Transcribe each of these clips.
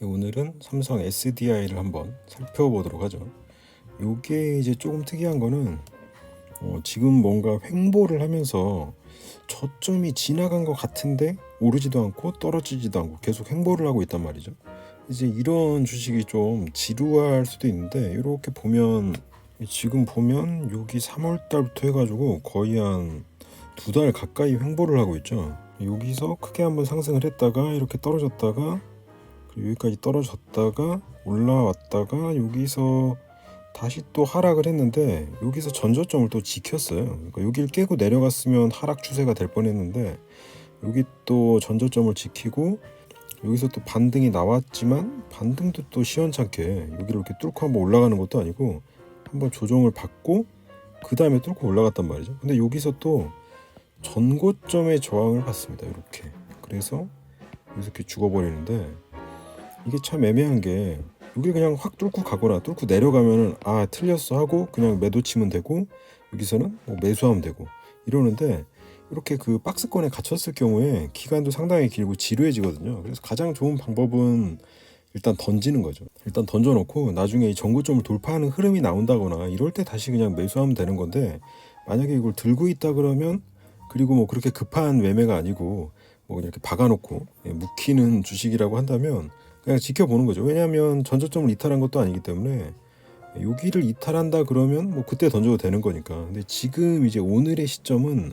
오늘은 삼성 SDI를 한번 살펴보도록 하죠. 요게 이제 조금 특이한 거는 지금 뭔가 횡보를 하면서 저점이 지나간 것 같은데 오르지도 않고 떨어지지도 않고 계속 횡보를 하고 있단 말이죠. 이제 이런 주식이 좀 지루할 수도 있는데 이렇게 보면 지금 보면 여기 3월 달부터 해가지고 거의 한 2달 가까이 횡보를 하고 있죠. 여기서 크게 한번 상승을 했다가 이렇게 떨어졌다가 여기까지 떨어졌다가 올라왔다가 여기서 다시 또 하락을 했는데 여기서 전저점을 또 지켰어요. 그러니까 여기를 깨고 내려갔으면 하락 추세가 될 뻔했는데 여기 또 전저점을 지키고 여기서 또 반등이 나왔지만 반등도 또 시원찮게 여기를 이렇게 뚫고 한번 올라가는 것도 아니고 한번 조정을 받고 그 다음에 뚫고 올라갔단 말이죠. 근데 여기서 또 전고점의 저항을 받습니다. 이렇게. 그래서 여기서 이렇게 죽어버리는데 이게 참 애매한 게 여기 그냥 확 뚫고 가거나 뚫고 내려가면은 아 틀렸어 하고 그냥 매도 치면 되고 여기서는 뭐 매수하면 되고 이러는데 이렇게 그 박스권에 갇혔을 경우에 기간도 상당히 길고 지루해지거든요. 그래서 가장 좋은 방법은 일단 던지는 거죠. 일단 던져놓고 나중에 이 전고점을 돌파하는 흐름이 나온다거나 이럴 때 다시 그냥 매수하면 되는 건데 만약에 이걸 들고 있다 그러면 그리고 뭐 그렇게 급한 매매가 아니고 뭐 그냥 이렇게 박아놓고 묵히는 주식이라고 한다면 그냥 지켜보는 거죠. 왜냐하면 전저점을 이탈한 것도 아니기 때문에 여기를 이탈한다 그러면 뭐 그때 던져도 되는 거니까. 근데 지금 이제 오늘의 시점은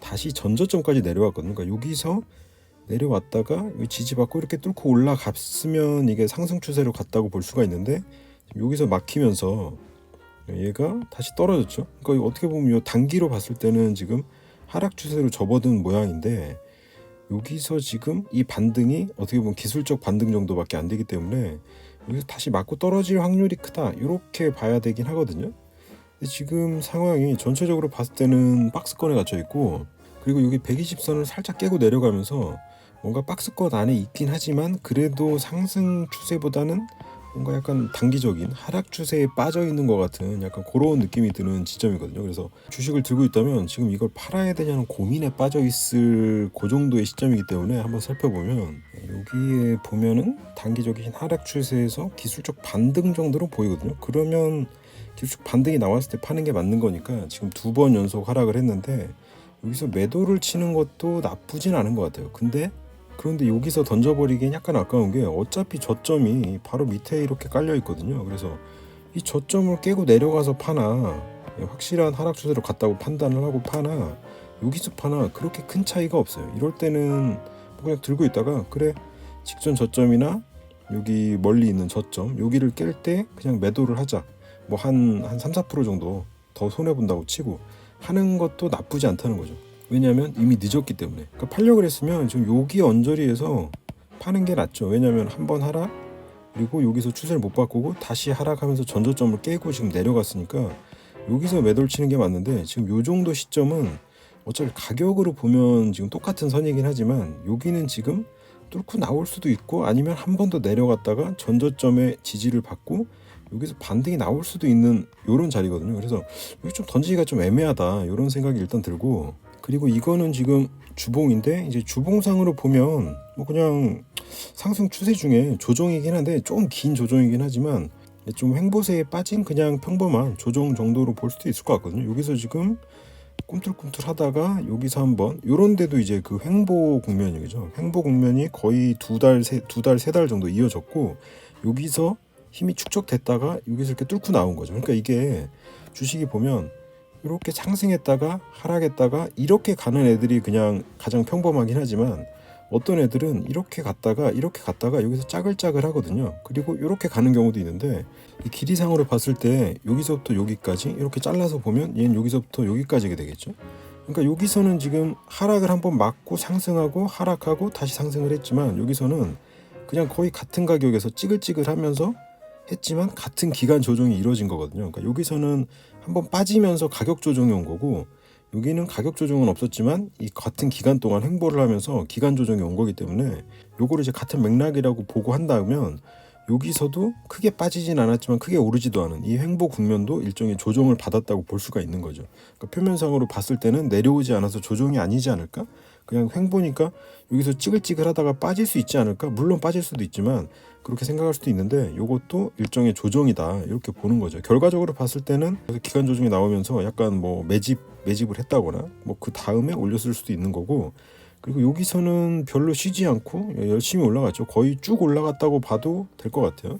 다시 전저점까지 내려왔거든요. 그러니까 여기서 내려왔다가 지지받고 이렇게 뚫고 올라갔으면 이게 상승 추세로 갔다고 볼 수가 있는데 여기서 막히면서 얘가 다시 떨어졌죠. 그러니까 어떻게 보면 이 단기로 봤을 때는 지금 하락 추세로 접어든 모양인데 여기서 지금 이 반등이 어떻게 보면 기술적 반등 정도밖에 안 되기 때문에 여기서 다시 맞고 떨어질 확률이 크다 이렇게 봐야 되긴 하거든요. 근데 지금 상황이 전체적으로 봤을 때는 박스권에 갇혀 있고 그리고 여기 120선을 살짝 깨고 내려가면서 뭔가 박스권 안에 있긴 하지만 그래도 상승 추세보다는 뭔가 약간 단기적인 하락 추세에 빠져 있는 것 같은 약간 그런 느낌이 드는 지점이거든요. 그래서 주식을 들고 있다면 지금 이걸 팔아야 되냐는 고민에 빠져 있을 그 정도의 시점이기 때문에 한번 살펴보면 여기에 보면은 단기적인 하락 추세에서 기술적 반등 정도로 보이거든요. 그러면 기술적 반등이 나왔을 때 파는 게 맞는 거니까 지금 2번 연속 하락을 했는데 여기서 매도를 치는 것도 나쁘진 않은 것 같아요. 그런데 여기서 던져버리기엔 약간 아까운 게 어차피 저점이 바로 밑에 이렇게 깔려 있거든요. 그래서 이 저점을 깨고 내려가서 파나 확실한 하락 추세로 갔다고 판단을 하고 파나 여기서 파나 그렇게 큰 차이가 없어요. 이럴 때는 그냥 들고 있다가 그래 직전 저점이나 여기 멀리 있는 저점 여기를 깰 때 그냥 매도를 하자. 뭐 한 3, 4% 정도 더 손해본다고 치고 하는 것도 나쁘지 않다는 거죠. 왜냐하면 이미 늦었기 때문에. 그러니까 팔려고 했으면 지금 여기 언저리에서 파는 게 낫죠. 왜냐하면 한번 하락 그리고 여기서 추세를 못 바꾸고 다시 하락하면서 전저점을 깨고 지금 내려갔으니까 여기서 매도를 치는 게 맞는데 지금 요 정도 시점은 어차피 가격으로 보면 지금 똑같은 선이긴 하지만 여기는 지금 뚫고 나올 수도 있고 아니면 한 번 더 내려갔다가 전저점의 지지를 받고 여기서 반등이 나올 수도 있는 이런 자리거든요. 그래서 여기 좀 던지기가 좀 애매하다 이런 생각이 일단 들고 그리고 이거는 지금 주봉인데 이제 주봉상으로 보면 뭐 그냥 상승 추세 중에 조정이긴 한데 좀 긴 조정이긴 하지만 좀 횡보세에 빠진 그냥 평범한 조정 정도로 볼 수도 있을 것 같거든요. 여기서 지금 꿈틀꿈틀 하다가 여기서 한번 요런 데도 이제 그 횡보 국면이죠. 횡보 국면이 거의 두 달, 세 달 정도 이어졌고 여기서 힘이 축적됐다가 여기서 이렇게 뚫고 나온 거죠. 그러니까 이게 주식이 보면 이렇게 상승했다가 하락했다가 이렇게 가는 애들이 그냥 가장 평범하긴 하지만 어떤 애들은 이렇게 갔다가 여기서 짜글짜글 하거든요. 그리고 이렇게 가는 경우도 있는데 이 길이상으로 봤을 때 여기서부터 여기까지 이렇게 잘라서 보면 얘는 여기서부터 여기까지가 되겠죠. 그러니까 여기서는 지금 하락을 한번 막고 상승하고 하락하고 다시 상승을 했지만 여기서는 그냥 거의 같은 가격에서 찌글찌글 하면서 했지만 같은 기간 조정이 이루어진 거거든요. 그러니까 여기서는 한번 빠지면서 가격 조정이 온 거고 여기는 가격 조정은 없었지만 이 같은 기간 동안 횡보를 하면서 기간 조정이 온 거기 때문에 요거를 이제 같은 맥락이라고 보고 한다면 여기서도 크게 빠지진 않았지만 크게 오르지도 않은 이 횡보 국면도 일종의 조정을 받았다고 볼 수가 있는 거죠. 그러니까 표면상으로 봤을 때는 내려오지 않아서 조정이 아니지 않을까? 그냥 횡보니까 여기서 찌글찌글 하다가 빠질 수 있지 않을까? 물론 빠질 수도 있지만 그렇게 생각할 수도 있는데 이것도 일종의 조정이다 이렇게 보는 거죠. 결과적으로 봤을 때는 기간 조정이 나오면서 약간 뭐 매집을 했다거나 뭐 그 다음에 올렸을 수도 있는 거고, 그리고 여기서는 별로 쉬지 않고 열심히 올라갔죠. 거의 쭉 올라갔다고 봐도 될 것 같아요.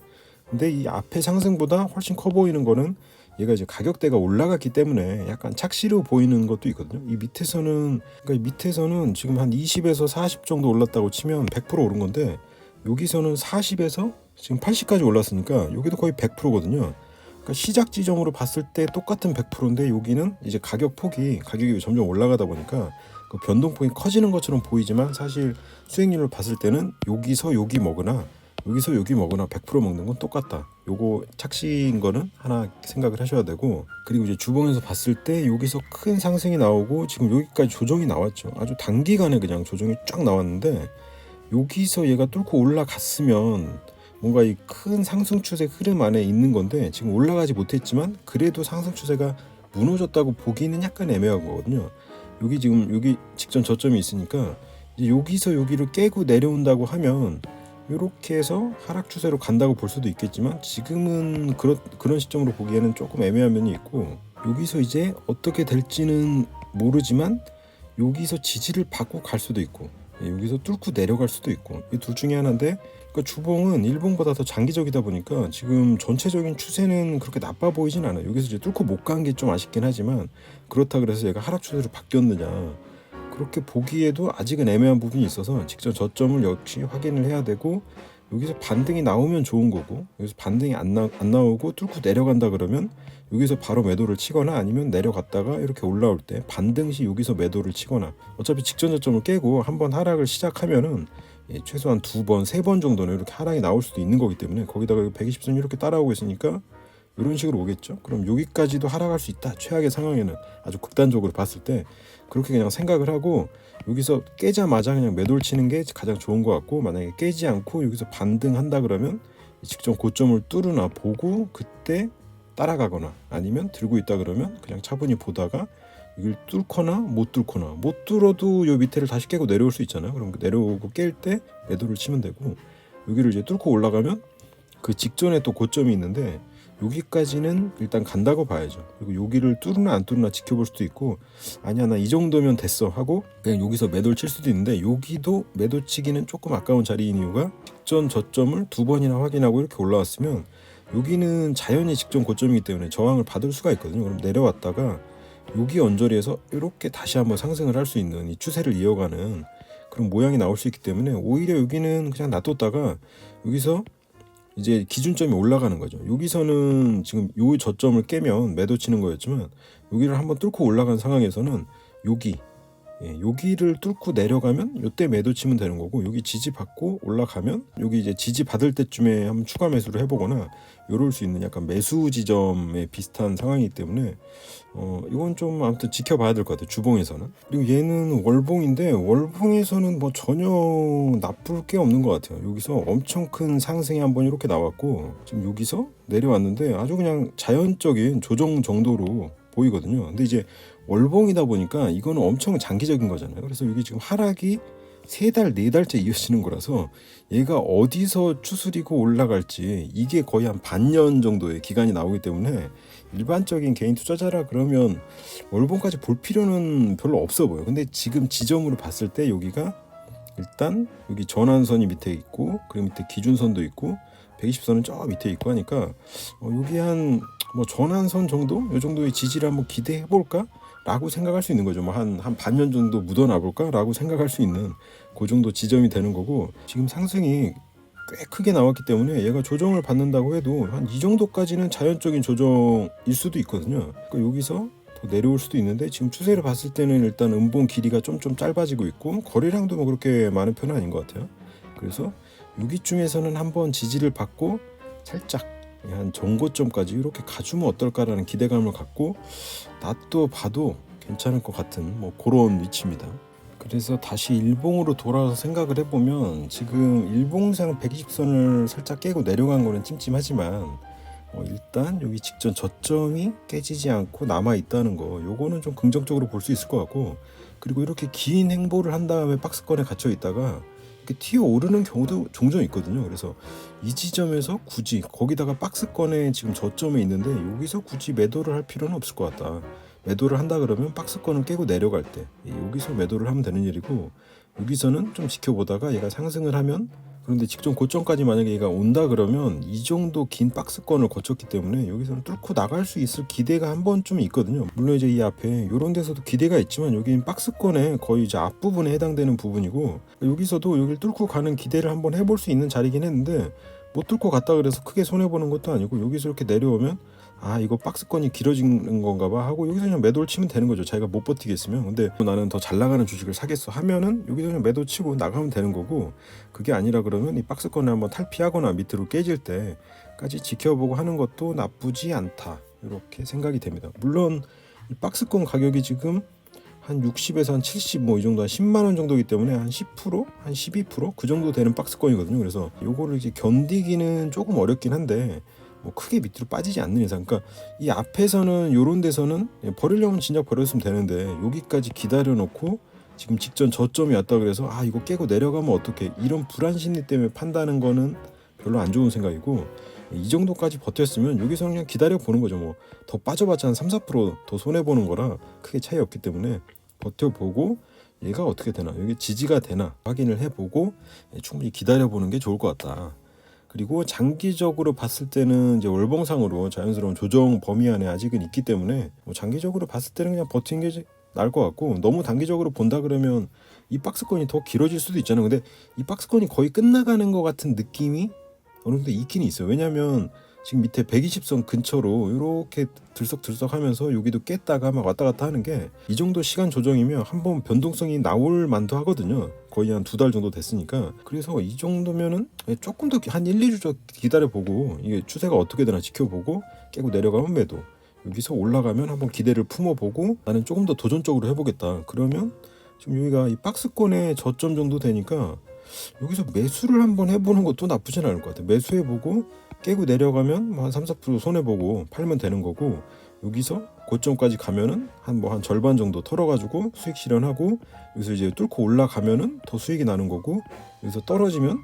근데 이 앞에 상승보다 훨씬 커 보이는 거는 얘가 이제 가격대가 올라갔기 때문에 약간 착시로 보이는 것도 있거든요. 이 밑에서는, 그러니까 이 밑에서는 지금 한 20에서 40 정도 올랐다고 치면 100% 오른 건데, 여기서는 40에서 지금 80까지 올랐으니까 여기도 거의 100%거든요. 그러니까 시작 지점으로 봤을 때 똑같은 100%인데 여기는 이제 가격이 점점 올라가다 보니까 그 변동폭이 커지는 것처럼 보이지만 사실 수익률을 봤을 때는 여기서 여기 먹으나 여기서 여기 먹으나 100% 먹는 건 똑같다. 요거 착시인 거는 하나 생각을 하셔야 되고, 그리고 이제 주봉에서 봤을 때 여기서 큰 상승이 나오고 지금 여기까지 조정이 나왔죠. 아주 단기간에 그냥 조정이 쫙 나왔는데, 여기서 얘가 뚫고 올라갔으면 뭔가 이 큰 상승 추세 흐름 안에 있는 건데 지금 올라가지 못했지만 그래도 상승 추세가 무너졌다고 보기는 약간 애매한 거거든요. 여기 지금 여기 직전 저점이 있으니까 이제 여기서 여기를 깨고 내려온다고 하면 이렇게 해서 하락 추세로 간다고 볼 수도 있겠지만 지금은 그런 시점으로 보기에는 조금 애매한 면이 있고, 여기서 이제 어떻게 될지는 모르지만 여기서 지지를 받고 갈 수도 있고 여기서 뚫고 내려갈 수도 있고, 이 둘 중에 하나인데, 그러니까 주봉은 일봉보다 더 장기적이다 보니까 지금 전체적인 추세는 그렇게 나빠 보이진 않아요. 여기서 이제 뚫고 못 간 게 좀 아쉽긴 하지만 그렇다 그래서 얘가 하락 추세로 바뀌었느냐 그렇게 보기에도 아직은 애매한 부분이 있어서 직전 저점을 역시 확인을 해야 되고, 여기서 반등이 나오면 좋은 거고 여기서 반등이 안 나오고 뚫고 내려간다 그러면 여기서 바로 매도를 치거나 아니면 내려갔다가 이렇게 올라올 때 반등 시 여기서 매도를 치거나, 어차피 직전 저점을 깨고 한번 하락을 시작하면은 최소한 2번, 3번 정도는 이렇게 하락이 나올 수도 있는 거기 때문에 거기다가 120선 이렇게 따라오고 있으니까 이런 식으로 오겠죠. 그럼 여기까지도 하락할 수 있다. 최악의 상황에는 아주 극단적으로 봤을 때 그렇게 그냥 생각을 하고 여기서 깨자마자 그냥 매도를 치는 게 가장 좋은 것 같고, 만약에 깨지 않고 여기서 반등한다 그러면 직전 고점을 뚫으나 보고 그때 따라가거나 아니면 들고 있다 그러면 그냥 차분히 보다가 이걸 뚫거나 못 뚫어도 요 밑에를 다시 깨고 내려올 수 있잖아요. 그럼 내려오고 깰 때 매도를 치면 되고, 여기를 이제 뚫고 올라가면 그 직전에 또 고점이 있는데 여기까지는 일단 간다고 봐야죠. 그리고 여기를 뚫으나 안 뚫으나 지켜볼 수도 있고, 아니야 나 이 정도면 됐어 하고 그냥 여기서 매도를 칠 수도 있는데, 여기도 매도 치기는 조금 아까운 자리인 이유가 직전 저점을 2번이나 확인하고 이렇게 올라왔으면 여기는 자연히 직전 고점이기 때문에 저항을 받을 수가 있거든요. 그럼 내려왔다가 여기 언저리에서 이렇게 다시 한번 상승을 할 수 있는 이 추세를 이어가는 그런 모양이 나올 수 있기 때문에 오히려 여기는 그냥 놔뒀다가 여기서 이제 기준점이 올라가는 거죠. 여기서는 지금 요 저점을 깨면 매도 치는 거였지만 여기를 한번 뚫고 올라간 상황에서는 여기를 뚫고 내려가면 요때 매도 치면 되는 거고, 여기 지지 받고 올라가면 여기 이제 지지 받을 때쯤에 한번 추가 매수를 해보거나 요럴 수 있는 약간 매수 지점에 비슷한 상황이기 때문에 이건 좀 아무튼 지켜봐야 될 것 같아요, 주봉에서는. 그리고 얘는 월봉인데 월봉에서는 뭐 전혀 나쁠 게 없는 것 같아요. 여기서 엄청 큰 상승이 한번 이렇게 나왔고 지금 여기서 내려왔는데 아주 그냥 자연적인 조정 정도로 보이거든요. 근데 이제 월봉이다 보니까 이거는 엄청 장기적인 거잖아요. 그래서 여기 지금 하락이 3달, 4달째 이어지는 거라서 얘가 어디서 추스리고 올라갈지 이게 거의 한 반년 정도의 기간이 나오기 때문에 일반적인 개인 투자자라 그러면 월봉까지 볼 필요는 별로 없어 보여요. 근데 지금 지점으로 봤을 때 여기가 일단 여기 전환선이 밑에 있고 그리고 밑에 기준선도 있고 120선은 저 밑에 있고 하니까 여기 한 뭐 전환선 정도? 이 정도의 지지를 한번 기대해 볼까? 라고 생각할 수 있는 거죠. 뭐 한 반년 정도 묻어나 볼까? 라고 생각할 수 있는 그 정도 지점이 되는 거고, 지금 상승이 꽤 크게 나왔기 때문에 얘가 조정을 받는다고 해도 한 이 정도까지는 자연적인 조정일 수도 있거든요. 그러니까 여기서 더 내려올 수도 있는데 지금 추세를 봤을 때는 일단 음봉 길이가 좀 짧아지고 있고 거래량도 뭐 그렇게 많은 편은 아닌 것 같아요. 그래서 여기쯤에서는 한번 지지를 받고 살짝 한 정고점까지 이렇게 가주면 어떨까라는 기대감을 갖고 놔둬 봐도 괜찮을 것 같은 뭐 그런 위치입니다. 그래서 다시 일봉으로 돌아서 생각을 해보면 지금 일봉상 120선을 살짝 깨고 내려간 거는 찜찜하지만 일단 여기 직전 저점이 깨지지 않고 남아 있다는 거, 요거는 좀 긍정적으로 볼 수 있을 것 같고, 그리고 이렇게 긴 행보를 한 다음에 박스권에 갇혀 있다가 이렇게 튀어 오르는 경우도 종종 있거든요. 그래서 이 지점에서 굳이 거기다가 박스권에 지금 저점에 있는데 여기서 굳이 매도를 할 필요는 없을 것 같다. 매도를 한다 그러면 박스권을 깨고 내려갈 때 여기서 매도를 하면 되는 일이고, 여기서는 좀 지켜보다가 얘가 상승을 하면, 그런데 직전 고점까지 만약에 얘가 온다 그러면 이 정도 긴 박스권을 거쳤기 때문에 여기서는 뚫고 나갈 수 있을 기대가 한 번쯤 있거든요. 물론 이제 이 앞에 이런 데서도 기대가 있지만 여기는 박스권의 거의 이제 앞부분에 해당되는 부분이고, 여기서도 여기를 뚫고 가는 기대를 한번 해볼 수 있는 자리긴 했는데 못 뚫고 갔다 그래서 크게 손해보는 것도 아니고, 여기서 이렇게 내려오면 아 이거 박스권이 길어지는 건가 봐 하고 여기서 그냥 매도를 치면 되는 거죠. 자기가 못 버티겠으면. 근데 나는 더 잘 나가는 주식을 사겠어 하면은 여기서 그냥 매도 치고 나가면 되는 거고, 그게 아니라 그러면 이 박스권을 한번 탈피하거나 밑으로 깨질 때까지 지켜보고 하는 것도 나쁘지 않다, 이렇게 생각이 됩니다. 물론 이 박스권 가격이 지금 한 60에서 한 70 뭐 이 정도, 한 10만 원 정도이기 때문에 한 10%, 한 12%그 정도 되는 박스권이거든요. 그래서 요거를 이제 견디기는 조금 어렵긴 한데 뭐 크게 밑으로 빠지지 않는 이상, 그러니까 이 앞에서는 요런 데서는 버리려면 진작 버렸으면 되는데 여기까지 기다려 놓고 지금 직전 저점이 왔다 그래서 아 이거 깨고 내려가면 어떡해, 이런 불안 심리 때문에 판다는 거는 별로 안 좋은 생각이고, 이 정도까지 버텼으면 여기서는 그냥 기다려 보는 거죠. 뭐 더 빠져봤자 한 3~4%더 손해보는 거라 크게 차이 없기 때문에 버텨보고 얘가 어떻게 되나, 여기 지지가 되나 확인을 해보고 충분히 기다려 보는 게 좋을 것 같다. 그리고 장기적으로 봤을 때는 이제 월봉상으로 자연스러운 조정 범위 안에 아직은 있기 때문에 뭐 장기적으로 봤을 때는 그냥 버티는 게 나을 것 같고, 너무 단기적으로 본다 그러면 이 박스권이 더 길어질 수도 있잖아요. 근데 이 박스권이 거의 끝나가는 것 같은 느낌이 어느 정도 있긴 있어요. 왜냐하면 지금 밑에 120선 근처로 이렇게 들썩들썩 하면서 여기도 깼다가 막 왔다 갔다 하는 게 이 정도 시간 조정이면 한번 변동성이 나올 만도 하거든요. 거의 한 2달 정도 됐으니까. 그래서 이 정도면은 조금 더 한 1~2주 기다려보고 이게 추세가 어떻게 되나 지켜보고 깨고 내려가면 매도, 여기서 올라가면 한번 기대를 품어보고 나는 조금 더 도전적으로 해보겠다 그러면 지금 여기가 이 박스권의 저점 정도 되니까 여기서 매수를 한번 해보는 것도 나쁘진 않을 것 같아요. 매수해보고 깨고 내려가면 뭐 한 3~4% 손해보고 팔면 되는 거고, 여기서 고점까지 가면은 한 절반 정도 털어가지고 수익 실현하고, 여기서 이제 뚫고 올라가면은 더 수익이 나는 거고, 여기서 떨어지면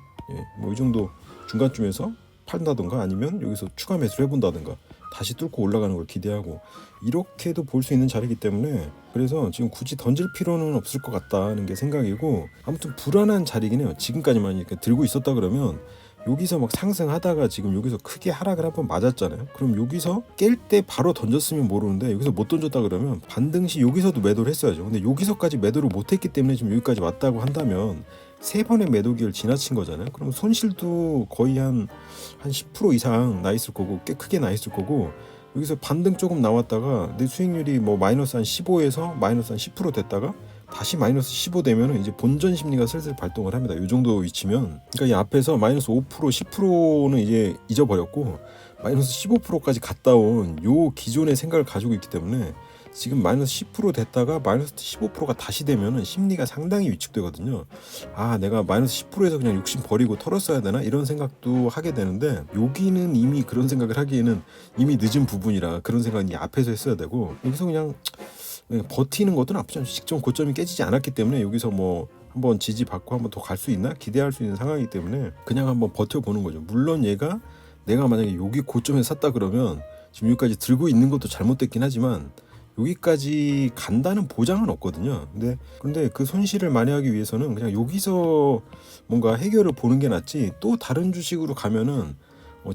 뭐 이 정도 중간쯤에서 판다던가 아니면 여기서 추가 매수를 해본다던가 다시 뚫고 올라가는 걸 기대하고, 이렇게도 볼 수 있는 자리이기 때문에 그래서 지금 굳이 던질 필요는 없을 것 같다는 게 생각이고, 아무튼 불안한 자리긴 해요. 지금까지만 이렇게 들고 있었다 그러면 여기서 막 상승하다가 지금 여기서 크게 하락을 한번 맞았잖아요. 그럼 여기서 깰 때 바로 던졌으면 모르는데 여기서 못 던졌다 그러면 반등시 여기서도 매도를 했어야죠. 근데 여기서까지 매도를 못했기 때문에 지금 여기까지 왔다고 한다면 3번의 매도 기회를 지나친 거잖아요. 그럼 손실도 거의 한 10% 이상 나 있을 거고, 꽤 크게 나 있을 거고, 여기서 반등 조금 나왔다가 내 수익률이 뭐 마이너스 한 15에서 마이너스 한 10% 됐다가 다시 마이너스 15 되면은 이제 본전 심리가 슬슬 발동을 합니다. 이 정도 위치면, 그러니까 이 앞에서 마이너스 5%, 10%는 이제 잊어버렸고 마이너스 15%까지 갔다 온 요 기존의 생각을 가지고 있기 때문에 지금 마이너스 10% 됐다가 마이너스 15%가 다시 되면은 심리가 상당히 위축되거든요. 아 내가 마이너스 10%에서 그냥 욕심 버리고 털었어야 되나, 이런 생각도 하게 되는데, 여기는 이미 그런 생각을 하기에는 이미 늦은 부분이라 그런 생각은 이 앞에서 했어야 되고, 여기서 그냥 버티는 것도 나쁘지 않죠. 직전 고점이 깨지지 않았기 때문에 여기서 뭐 한번 지지받고 한번 더 갈 수 있나 기대할 수 있는 상황이기 때문에 그냥 한번 버텨보는 거죠. 물론 얘가 내가 만약에 여기 고점에서 샀다 그러면 지금 여기까지 들고 있는 것도 잘못됐긴 하지만 여기까지 간다는 보장은 없거든요. 근데 그 손실을 만회하기 위해서는 그냥 여기서 뭔가 해결을 보는 게 낫지, 또 다른 주식으로 가면은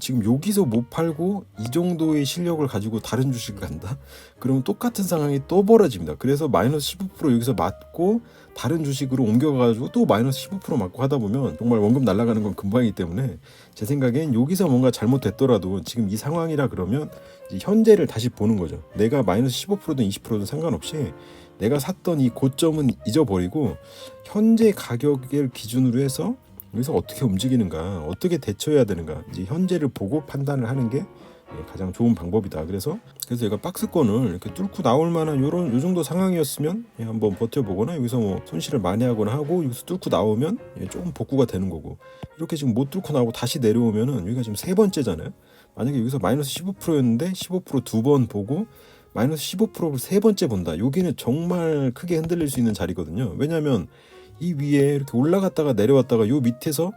지금 여기서 못 팔고 이 정도의 실력을 가지고 다른 주식을 간다? 그러면 똑같은 상황이 또 벌어집니다. 그래서 마이너스 15% 여기서 맞고 다른 주식으로 옮겨가지고 또 마이너스 15% 맞고 하다 보면 정말 원금 날아가는 건 금방이기 때문에 제 생각엔 여기서 뭔가 잘못됐더라도 지금 이 상황이라 그러면 이제 현재를 다시 보는 거죠. 내가 마이너스 15%든 20%든 상관없이 내가 샀던 이 고점은 잊어버리고 현재 가격을 기준으로 해서 여기서 어떻게 움직이는가, 어떻게 대처해야 되는가, 이제 현재를 보고 판단을 하는 게 가장 좋은 방법이다. 그래서 얘가 박스권을 이렇게 뚫고 나올 만한 요 정도 상황이었으면 한번 버텨보거나, 여기서 뭐 손실을 만회하거나 하고 여기서 뚫고 나오면 조금 복구가 되는 거고, 이렇게 지금 못 뚫고 나오고 다시 내려오면은 여기가 지금 3번째잖아요. 만약에 여기서 마이너스 15%였는데 15% 2번 보고 마이너스 15%를 3번째 본다. 여기는 정말 크게 흔들릴 수 있는 자리거든요. 왜냐하면 이 위에 이렇게 올라갔다가 내려왔다가 요 밑에서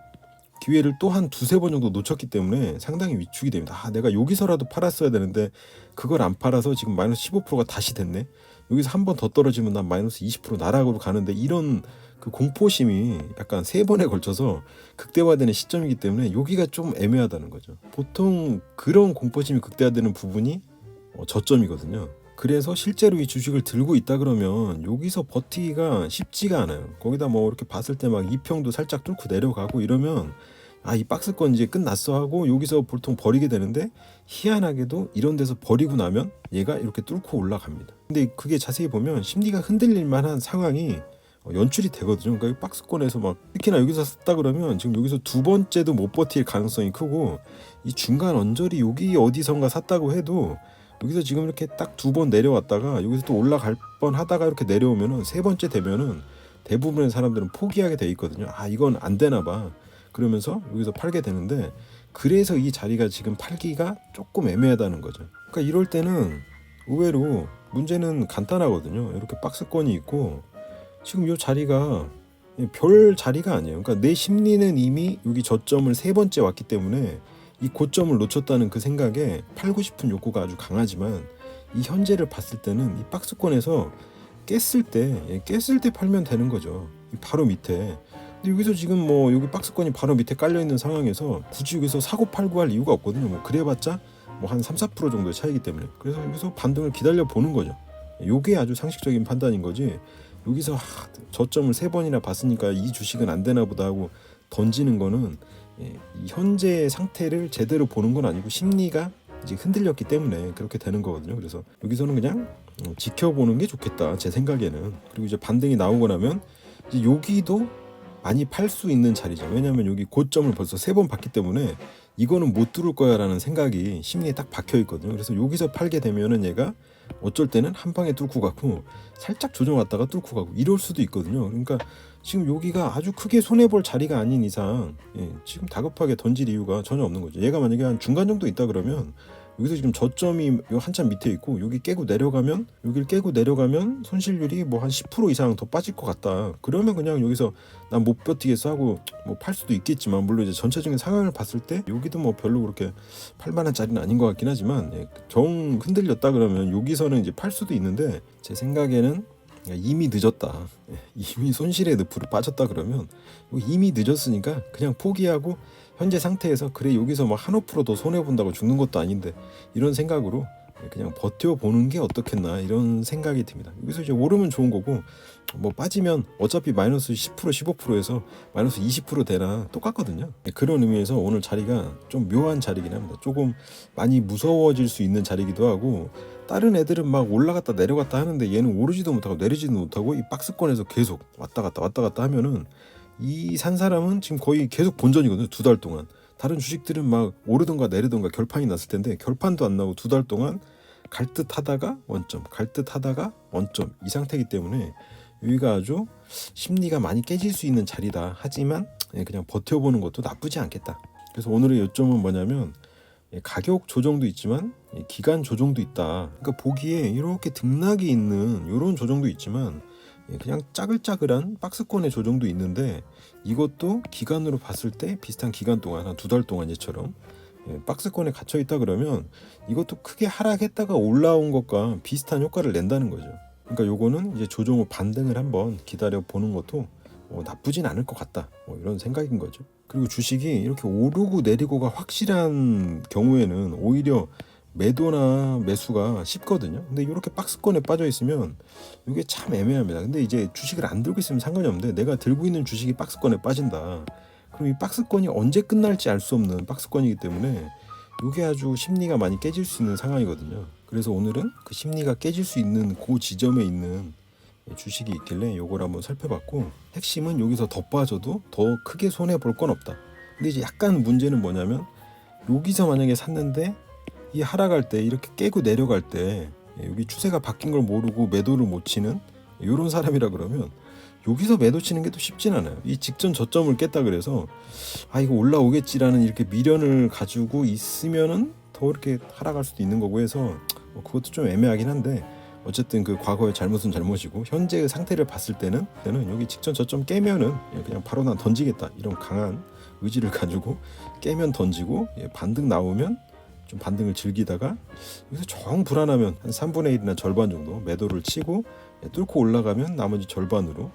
기회를 또 한 두세 번 정도 놓쳤기 때문에 상당히 위축이 됩니다. 내가 여기서라도 팔았어야 되는데 그걸 안 팔아서 지금 마이너스 15%가 다시 됐네. 여기서 한 번 더 떨어지면 난 마이너스 20% 나락으로 가는데, 이런 그 공포심이 약간 세 번에 걸쳐서 극대화되는 시점이기 때문에 여기가 좀 애매하다는 거죠. 보통 그런 공포심이 극대화되는 부분이 저점이거든요. 그래서 실제로 이 주식을 들고 있다 그러면 여기서 버티기가 쉽지가 않아요. 거기다 뭐 이렇게 봤을 때 막 이평도 살짝 뚫고 내려가고 이러면 이 박스권 이제 끝났어 하고 여기서 보통 버리게 되는데, 희한하게도 이런 데서 버리고 나면 얘가 이렇게 뚫고 올라갑니다. 근데 그게 자세히 보면 심리가 흔들릴 만한 상황이 연출이 되거든요. 그러니까 이 박스권에서 막 특히나 여기서 샀다 그러면 지금 여기서 두 번째도 못 버틸 가능성이 크고, 이 중간 언저리 여기 어디선가 샀다고 해도 여기서 지금 이렇게 딱 두 번 내려왔다가 여기서 또 올라갈 뻔 하다가 이렇게 내려오면은 세 번째 되면은 대부분의 사람들은 포기하게 돼 있거든요. 이건 안 되나 봐. 그러면서 여기서 팔게 되는데, 그래서 이 자리가 지금 팔기가 조금 애매하다는 거죠. 그러니까 이럴 때는 의외로 문제는 간단하거든요. 이렇게 박스권이 있고 지금 이 자리가 별 자리가 아니에요. 그러니까 내 심리는 이미 여기 저점을 세 번째 왔기 때문에 이 고점을 놓쳤다는 그 생각에 팔고 싶은 욕구가 아주 강하지만, 이 현재를 봤을 때는 이 박스권에서 깼을 때 팔면 되는 거죠. 바로 밑에. 근데 여기서 지금 뭐 여기 박스권이 바로 밑에 깔려 있는 상황에서 굳이 여기서 사고 팔고 할 이유가 없거든요. 뭐 그래봤자 뭐 한 3-4% 정도의 차이기 때문에. 그래서 여기서 반등을 기다려 보는 거죠. 이게 아주 상식적인 판단인 거지. 여기서 저점을 세 번이나 봤으니까 이 주식은 안 되나 보다 하고 던지는 거는 이 현재 상태를 제대로 보는 건 아니고 심리가 이제 흔들렸기 때문에 그렇게 되는 거거든요. 그래서 여기서는 그냥 지켜보는 게 좋겠다, 제 생각에는. 그리고 이제 반등이 나오고 나면 이제 여기도 많이 팔 수 있는 자리죠. 왜냐하면 여기 고점을 벌써 세 번 봤기 때문에 이거는 못 뚫을 거야 라는 생각이 심리에 딱 박혀 있거든요. 그래서 여기서 팔게 되면은 얘가 어쩔 때는 한 방에 뚫고 가고 살짝 조정 왔다가 뚫고 가고 이럴 수도 있거든요. 그러니까 지금 여기가 아주 크게 손해볼 자리가 아닌 이상 지금 다급하게 던질 이유가 전혀 없는 거죠. 얘가 만약에 한 중간 정도 있다 그러면 여기서 지금 저점이 한참 밑에 있고 여기 깨고 내려가면, 여기를 깨고 내려가면 손실률이 뭐 한 10% 이상 더 빠질 것 같다. 그러면 그냥 여기서 난 못 버티겠어 하고 뭐 팔 수도 있겠지만, 물론 이제 전체적인 상황을 봤을 때 여기도 뭐 별로 그렇게 팔만한 자리는 아닌 것 같긴 하지만, 정 흔들렸다 그러면 여기서는 이제 팔 수도 있는데, 제 생각에는 이미 늦었다. 이미 손실의 늪으로 빠졌다 그러면 이미 늦었으니까 그냥 포기하고 현재 상태에서 그래 여기서 막 한 5% 더 손해본다고 죽는 것도 아닌데 이런 생각으로 그냥 버텨보는 게 어떻겠나 이런 생각이 듭니다. 여기서 이제 오르면 좋은 거고 뭐 빠지면 어차피 마이너스 10% 15%에서 마이너스 20% 되나 똑같거든요. 그런 의미에서 오늘 자리가 좀 묘한 자리긴 합니다. 조금 많이 무서워질 수 있는 자리기도 하고, 다른 애들은 막 올라갔다 내려갔다 하는데 얘는 오르지도 못하고 내리지도 못하고 이 박스권에서 계속 왔다 갔다 하면은 이 산 사람은 지금 거의 계속 본전이거든요. 2달 동안. 다른 주식들은 막 오르던가 내리던가 결판이 났을 텐데 결판도 안 나고 2달 동안 갈 듯 하다가 원점, 갈 듯 하다가 원점, 이 상태이기 때문에 여기가 아주 심리가 많이 깨질 수 있는 자리다. 하지만 그냥 버텨보는 것도 나쁘지 않겠다. 그래서 오늘의 요점은 뭐냐면, 가격 조정도 있지만 기간 조정도 있다. 그러니까 보기에 이렇게 등락이 있는 이런 조정도 있지만 그냥 짜글짜글한 박스권의 조정도 있는데, 이것도 기간으로 봤을 때 비슷한 기간 동안 한 2달 동안 얘처럼 박스권에 갇혀 있다 그러면 이것도 크게 하락했다가 올라온 것과 비슷한 효과를 낸다는 거죠. 그러니까 요거는 이제 조정 후 반등을 한번 기다려 보는 것도 나쁘진 않을 것 같다, 이런 생각인 거죠. 그리고 주식이 이렇게 오르고 내리고가 확실한 경우에는 오히려 매도나 매수가 쉽거든요. 근데 이렇게 박스권에 빠져 있으면 이게 참 애매합니다. 근데 이제 주식을 안 들고 있으면 상관이 없는데, 내가 들고 있는 주식이 박스권에 빠진다. 그럼 이 박스권이 언제 끝날지 알 수 없는 박스권이기 때문에 이게 아주 심리가 많이 깨질 수 있는 상황이거든요. 그래서 오늘은 그 심리가 깨질 수 있는 그 지점에 있는 주식이 있길래 요걸 한번 살펴봤고, 핵심은 여기서 더 빠져도 더 크게 손해 볼 건 없다. 근데 이제 약간 문제는 뭐냐면, 여기서 만약에 샀는데 이 하락할 때 이렇게 깨고 내려갈 때 여기 추세가 바뀐 걸 모르고 매도를 못 치는 이런 사람이라 그러면 여기서 매도 치는 게 또 쉽진 않아요. 이 직전 저점을 깼다 그래서 이거 올라오겠지라는 이렇게 미련을 가지고 있으면은 더 이렇게 하락할 수도 있는 거고 해서 그것도 좀 애매하긴 한데, 어쨌든 그 과거의 잘못은 잘못이고 현재의 상태를 봤을 때는 여기 직전 저점 깨면은 그냥 바로 난 던지겠다 이런 강한 의지를 가지고 깨면 던지고 반등 나오면 좀 반등을 즐기다가 여기서 정 불안하면 한 3분의 1이나 절반 정도 매도를 치고 뚫고 올라가면 나머지 절반으로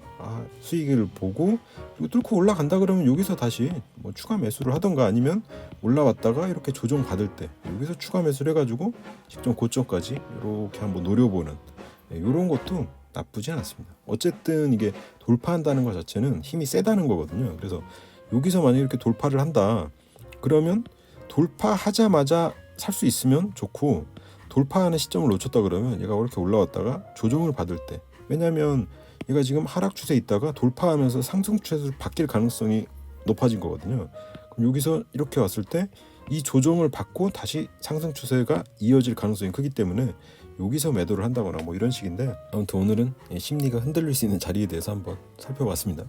수익을 보고, 그리고 뚫고 올라간다 그러면 여기서 다시 뭐 추가 매수를 하던가 아니면 올라왔다가 이렇게 조정 받을 때 여기서 추가 매수를 해가지고 직전 고점까지 이렇게 한번 노려보는 이런 것도 나쁘진 않습니다. 어쨌든 이게 돌파한다는 것 자체는 힘이 세다는 거거든요. 그래서 여기서 만약에 이렇게 돌파를 한다 그러면 돌파하자마자 살 수 있으면 좋고, 돌파하는 시점을 놓쳤다 그러면 얘가 이렇게 올라왔다가 조정을 받을 때, 왜냐면 얘가 지금 하락 추세에 있다가 돌파하면서 상승 추세로 바뀔 가능성이 높아진 거거든요. 그럼 여기서 이렇게 왔을 때 이 조정을 받고 다시 상승 추세가 이어질 가능성이 크기 때문에 여기서 매도를 한다거나 뭐 이런 식인데, 아무튼 오늘은 심리가 흔들릴 수 있는 자리에 대해서 한번 살펴봤습니다.